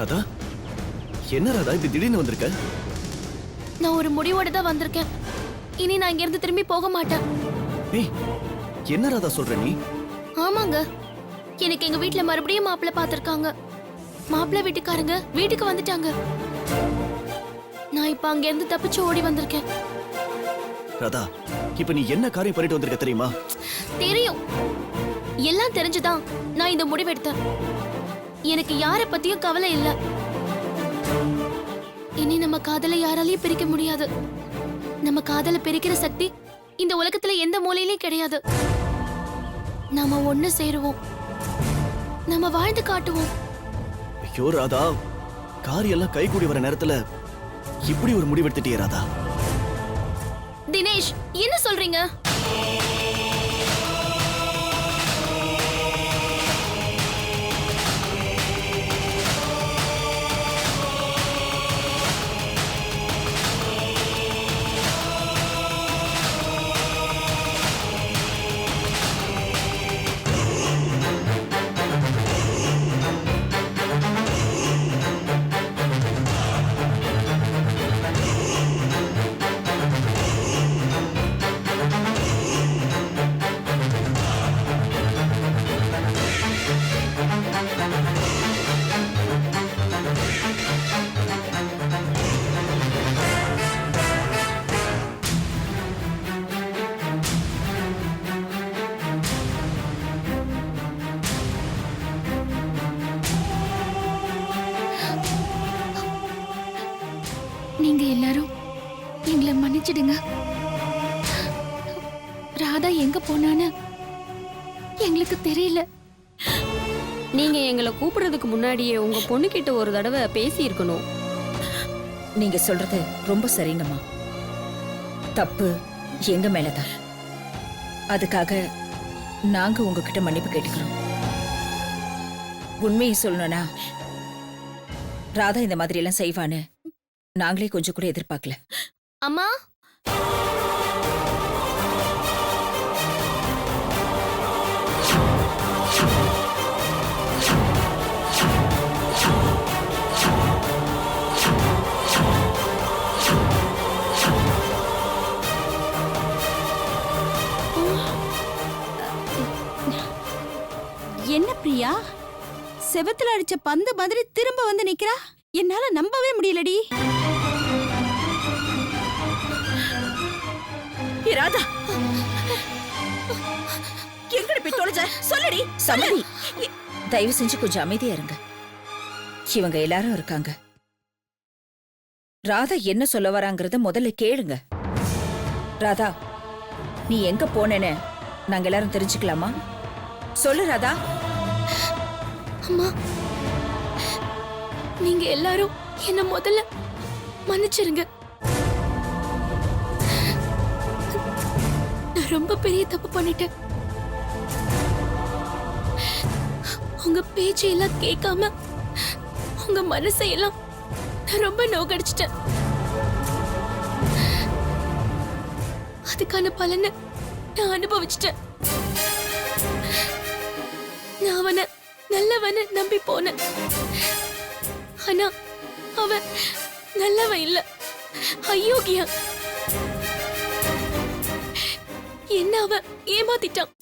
ராதா, என்ன ராதா இப்படி திடீர்னு வந்திருக்க? நான் ஒரு முடிவோட தான் வந்திருக்கேன். இனி நான் இங்க இருந்து திரும்பி போக மாட்டேன். ஏய், என்ன ராதா சொல்ற நீ? ஆமாங்க, எனக்கு எங்க வீட்ல மறுபடியும் மாப்பிள்ளை பார்த்திருக்காங்க. மாப்பிள்ளை வீட்டுக்காரங்க வீட்டுக்கு வந்துட்டாங்க. நான் இப்ப அங்க இருந்து தப்பிச்சு ஓடி வந்திருக்கேன். ராதா, இப்ப நீ என்ன காரியம் பண்ணிட்டு வந்திருக்க தெரியுமா? தெரியும், எல்லாம் தெரிஞ்சுதான் நான் இந்த முடிவு எடுத்தேன். எனக்கு யார பத்தியும் கவலை இல்ல. இனி நம்ம காதலை யாராலையும் பிரிக்க முடியாது. நம்ம காதலை பிரிக்கிற சக்தி இந்த உலகத்துல எந்த மூலையிலயும் கிடையாது. நாம ஒண்ணு சேருவோம், நம்ம வாழ்ந்து காட்டுவோம். ஐயோ ராதா, காரியம் எல்லாம் கை கூடி வர நேரத்துல இப்படி ஒரு முடிவு எடுத்துட்டியே ராதா. தினேஷ், என்ன சொல்றீங்க? நீங்க எல்லாரும் எங்களை மன்னிச்சிடுங்க. ராதா எங்க போனான்னு எங்களுக்கு தெரியல. நீங்க எங்களை கூப்பிடுறதுக்கு முன்னாடியே உங்க பொண்ணுகிட்ட ஒரு தடவை பேசி இருக்கணும். நீங்க சொல்றது ரொம்ப சரிங்கம்மா. தப்பு எங்க மேலதான். அதுக்காக நாங்க உங்ககிட்ட மன்னிப்பு கேட்டுக்கிறோம். உண்மையை சொல்லணும்னா ராதா இந்த மாதிரி எல்லாம் செய்வான்னு நாங்களே கொஞ்சம் கூட எதிர்பார்க்கல. அம்மா, என்ன பிரியா, செவத்துல அடிச்ச பந்து மாதிரி திரும்ப வந்து நிக்கிறா? என்னால நம்பவே முடியலடி. ராதா, எங்கடி போய் தொலைஞ்ச? சொல்லடி. சமதி, தயவு செஞ்சு கொஞ்சம் அமைதியா இருங்க. இவங்க எல்லாரும் இருக்காங்க. ராதா என்ன சொல்ல வராங்கறத முதல்ல கேளுங்க. ராதா, நீ எங்க போனேன்னு நாங்க எல்லாரும் தெரிஞ்சுக்கலாமா? சொல்லு ராதா. அம்மா, நீங்க எல்லாரும் என்ன முதல்ல மன்னிச்சிருங்க. நான் ரொம்ப பெரிய தப்பு பண்ணிட்டேன். உங்க பேச்சையெல்லாம் கேட்காம உங்க மனசையெல்லாம் நான் ரொம்ப நோக்கடிச்சிட்டேன். அதுக்கான பலனை நான் அனுபவிச்சிட்டேன். நான் அவனை நல்லவன நம்பி போனேன். ஆனா அவன் நல்லவன் இல்ல, அயோக்கியா. என்ன அவன் ஏமாத்திட்டான்.